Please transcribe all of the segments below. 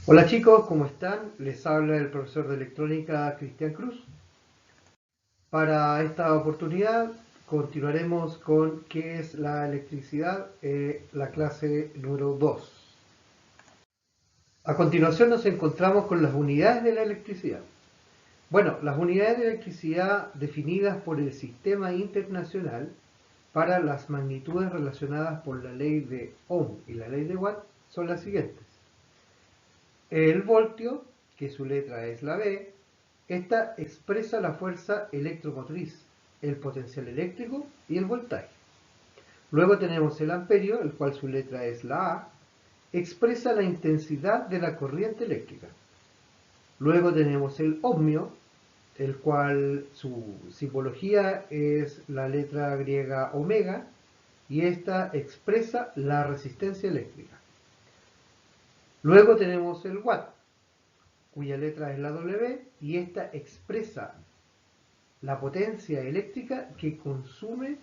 Hola chicos, ¿cómo están? Les habla el profesor de electrónica Cristian Cruz. Para esta oportunidad continuaremos con qué es la electricidad, la clase número 2. A continuación nos encontramos con las unidades de la electricidad. Bueno, las unidades de electricidad definidas por el Sistema Internacional para las magnitudes relacionadas por la ley de Ohm y la ley de Watt son las siguientes. El voltio, que su letra es la B, esta expresa la fuerza electromotriz, el potencial eléctrico y el voltaje. Luego tenemos el amperio, el cual su letra es la A, expresa la intensidad de la corriente eléctrica. Luego tenemos el ohmio, el cual su simbología es la letra griega omega, y esta expresa la resistencia eléctrica. Luego tenemos el watt, cuya letra es la W, y esta expresa la potencia eléctrica que consume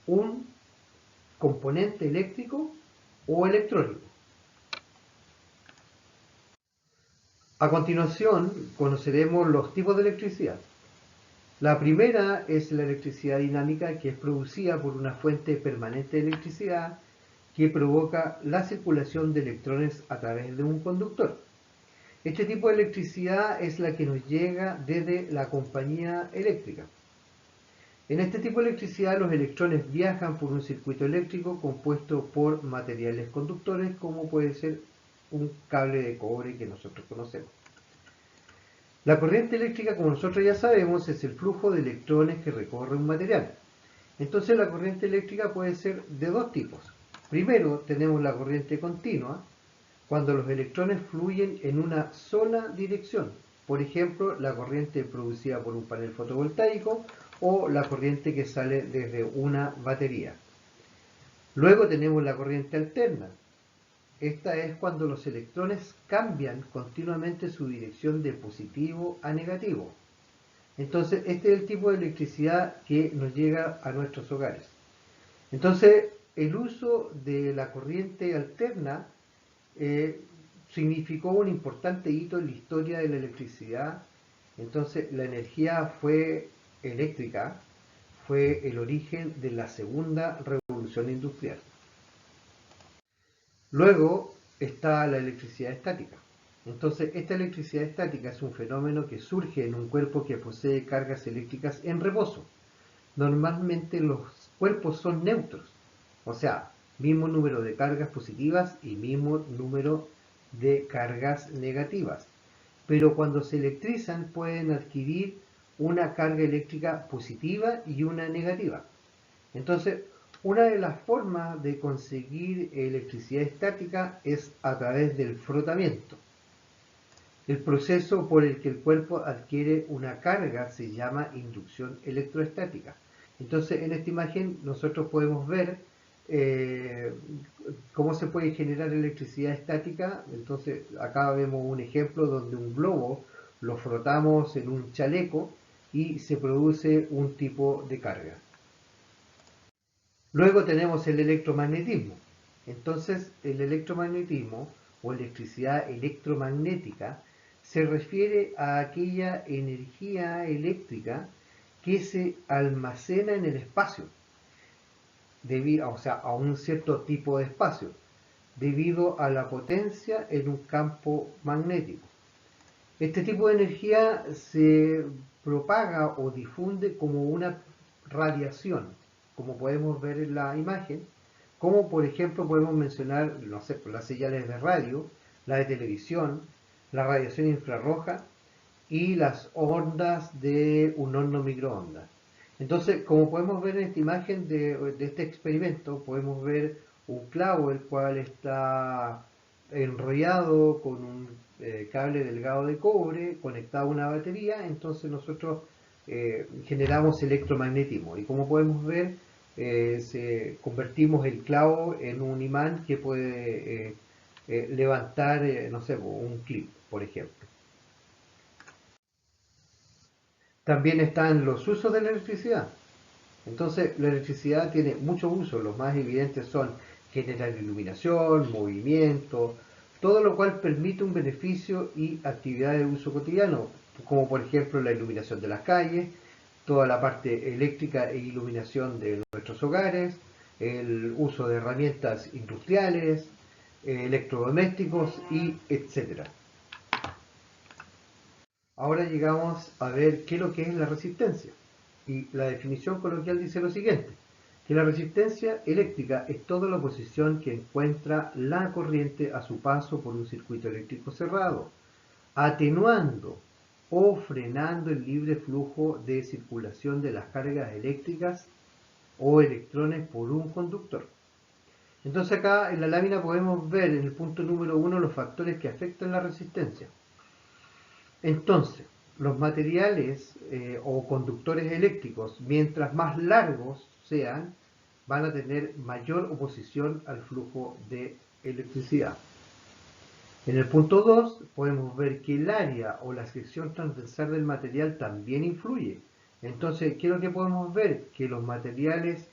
un componente eléctrico o electrónico. A continuación, conoceremos los tipos de electricidad. La primera es la electricidad dinámica, que es producida por una fuente permanente de electricidad que provoca la circulación de electrones a través de un conductor. Este tipo de electricidad es la que nos llega desde la compañía eléctrica. En este tipo de electricidad los electrones viajan por un circuito eléctrico compuesto por materiales conductores, como puede ser un cable de cobre que nosotros conocemos. La corriente eléctrica, como nosotros ya sabemos, es el flujo de electrones que recorre un material. Entonces la corriente eléctrica puede ser de dos tipos. Primero tenemos la corriente continua, cuando los electrones fluyen en una sola dirección. Por ejemplo, la corriente producida por un panel fotovoltaico o la corriente que sale desde una batería. Luego tenemos la corriente alterna. Esta es cuando los electrones cambian continuamente su dirección de positivo a negativo. Entonces, este es el tipo de electricidad que nos llega a nuestros hogares. Entonces, el uso de la corriente alterna significó un importante hito en la historia de la electricidad. Entonces, la energía eléctrica fue el origen de la segunda revolución industrial. Luego está la electricidad estática. Entonces, esta electricidad estática es un fenómeno que surge en un cuerpo que posee cargas eléctricas en reposo. Normalmente los cuerpos son neutros, o sea, mismo número de cargas positivas y mismo número de cargas negativas. Pero cuando se electrizan pueden adquirir una carga eléctrica positiva y una negativa. Entonces, una de las formas de conseguir electricidad estática es a través del frotamiento. El proceso por el que el cuerpo adquiere una carga se llama inducción electroestática. Entonces, en esta imagen nosotros podemos ver eh, cómo se puede generar electricidad estática. Entonces, acá vemos un ejemplo donde un globo lo frotamos en un chaleco y se produce un tipo de carga. Luego tenemos el electromagnetismo. Entonces, el electromagnetismo o electricidad electromagnética se refiere a aquella energía eléctrica que se almacena en el espacio, o sea, a un cierto tipo de espacio, debido a la potencia en un campo magnético. Este tipo de energía se propaga o difunde como una radiación, como podemos ver en la imagen, como por ejemplo podemos mencionar, no sé, las señales de radio, la de televisión, la radiación infrarroja y las ondas de un horno microondas. Entonces, como podemos ver en esta imagen de este experimento, podemos ver un clavo el cual está enrollado con un cable delgado de cobre conectado a una batería. Entonces nosotros generamos electromagnetismo y como podemos ver convertimos el clavo en un imán que puede levantar, no sé, un clip, por ejemplo. También están los usos de la electricidad. Entonces, la electricidad tiene muchos usos. Los más evidentes son generar iluminación, movimiento, todo lo cual permite un beneficio y actividades de uso cotidiano, como por ejemplo la iluminación de las calles, toda la parte eléctrica e iluminación de nuestros hogares, el uso de herramientas industriales, electrodomésticos y etcétera. Ahora llegamos a ver qué es lo que es la resistencia. Y la definición coloquial dice lo siguiente, que la resistencia eléctrica es toda la oposición que encuentra la corriente a su paso por un circuito eléctrico cerrado, atenuando o frenando el libre flujo de circulación de las cargas eléctricas o electrones por un conductor. Entonces acá en la lámina podemos ver en el punto número 1 los factores que afectan la resistencia. Entonces, los materiales o conductores eléctricos, mientras más largos sean, van a tener mayor oposición al flujo de electricidad. En el punto 2 podemos ver que el área o la sección transversal del material también influye. Entonces, ¿qué es lo que podemos ver? Que los materiales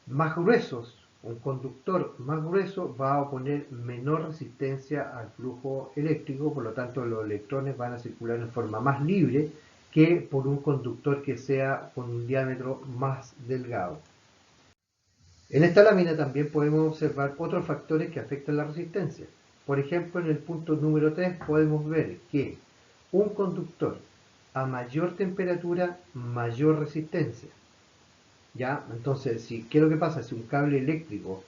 más gruesos, un conductor más grueso va a oponer menor resistencia al flujo eléctrico, por lo tanto los electrones van a circular en forma más libre que por un conductor que sea con un diámetro más delgado. En esta lámina también podemos observar otros factores que afectan la resistencia. Por ejemplo, en el punto número 3 podemos ver que un conductor a mayor temperatura, mayor resistencia. ¿Ya? Entonces, ¿qué es lo que pasa? Si un cable eléctrico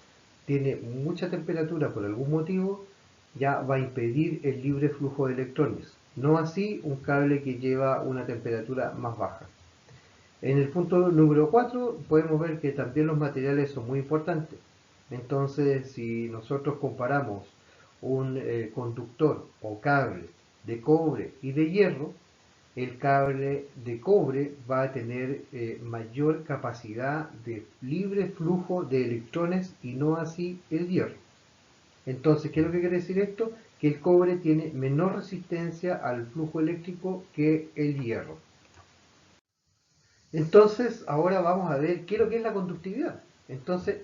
tiene mucha temperatura por algún motivo, ya va a impedir el libre flujo de electrones. No así un cable que lleva una temperatura más baja. En el punto número 4 podemos ver que también los materiales son muy importantes. Entonces, si nosotros comparamos un conductor o cable de cobre y de hierro, el cable de cobre va a tener mayor capacidad de libre flujo de electrones y no así el hierro. Entonces, ¿qué es lo que quiere decir esto? Que el cobre tiene menor resistencia al flujo eléctrico que el hierro. Entonces, ahora vamos a ver qué es lo que es la conductividad. Entonces,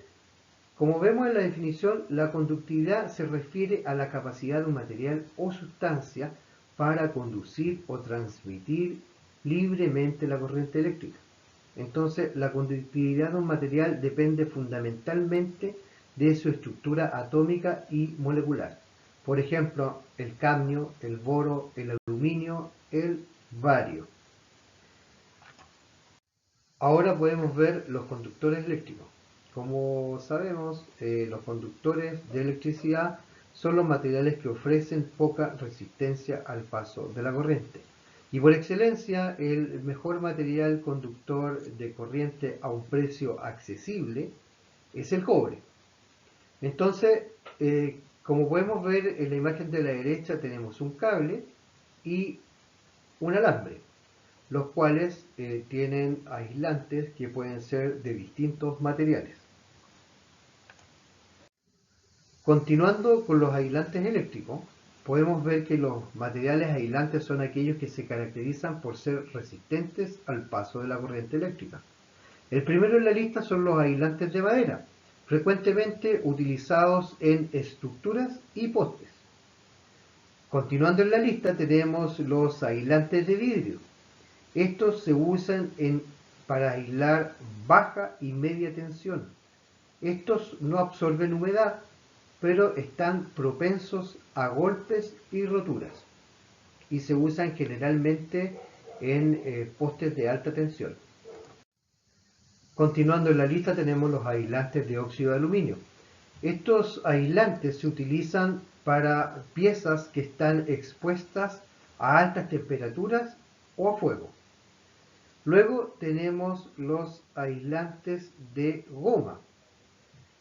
como vemos en la definición, la conductividad se refiere a la capacidad de un material o sustancia para conducir o transmitir libremente la corriente eléctrica. Entonces, la conductividad de un material depende fundamentalmente de su estructura atómica y molecular. Por ejemplo, el cadmio, el boro, el aluminio, el bario. Ahora podemos ver los conductores eléctricos. Como sabemos, los conductores de electricidad son los materiales que ofrecen poca resistencia al paso de la corriente. Y por excelencia, el mejor material conductor de corriente a un precio accesible es el cobre. Entonces, como podemos ver en la imagen de la derecha, tenemos un cable y un alambre, los cuales tienen aislantes que pueden ser de distintos materiales. Continuando con los aislantes eléctricos, podemos ver que los materiales aislantes son aquellos que se caracterizan por ser resistentes al paso de la corriente eléctrica. El primero en la lista son los aislantes de madera, frecuentemente utilizados en estructuras y postes. Continuando en la lista tenemos los aislantes de vidrio. Estos se usan para aislar baja y media tensión. Estos no absorben humedad, pero están propensos a golpes y roturas. Y se usan generalmente en postes de alta tensión. Continuando en la lista tenemos los aislantes de óxido de aluminio. Estos aislantes se utilizan para piezas que están expuestas a altas temperaturas o a fuego. Luego tenemos los aislantes de goma.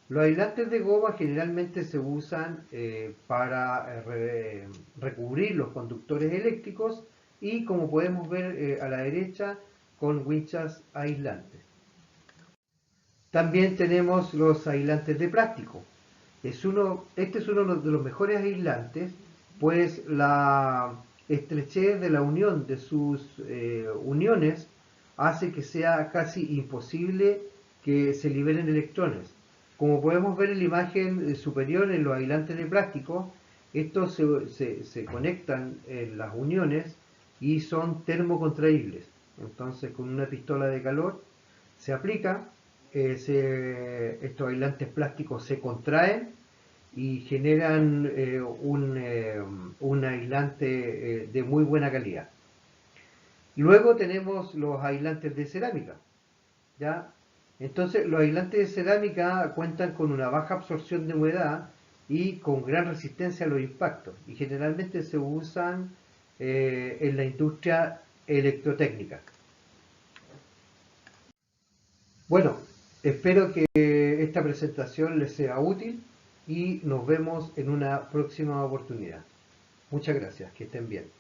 Los aislantes de goma generalmente se usan para recubrir los conductores eléctricos y, como podemos ver a la derecha, con winchas aislantes. También tenemos los aislantes de plástico. Este es uno de los mejores aislantes, pues la estrechez de la unión de sus uniones hace que sea casi imposible que se liberen electrones. Como podemos ver en la imagen superior en los aislantes de plástico, Estos se conectan en las uniones y son termocontraíbles. Entonces, con una pistola de calor se aplica, estos aislantes plásticos se contraen y generan un aislante de muy buena calidad. Luego tenemos los aislantes de cerámica, ¿ya? Entonces, los aislantes de cerámica cuentan con una baja absorción de humedad y con gran resistencia a los impactos, y generalmente se usan en la industria electrotécnica. Bueno, espero que esta presentación les sea útil y nos vemos en una próxima oportunidad. Muchas gracias, que estén bien.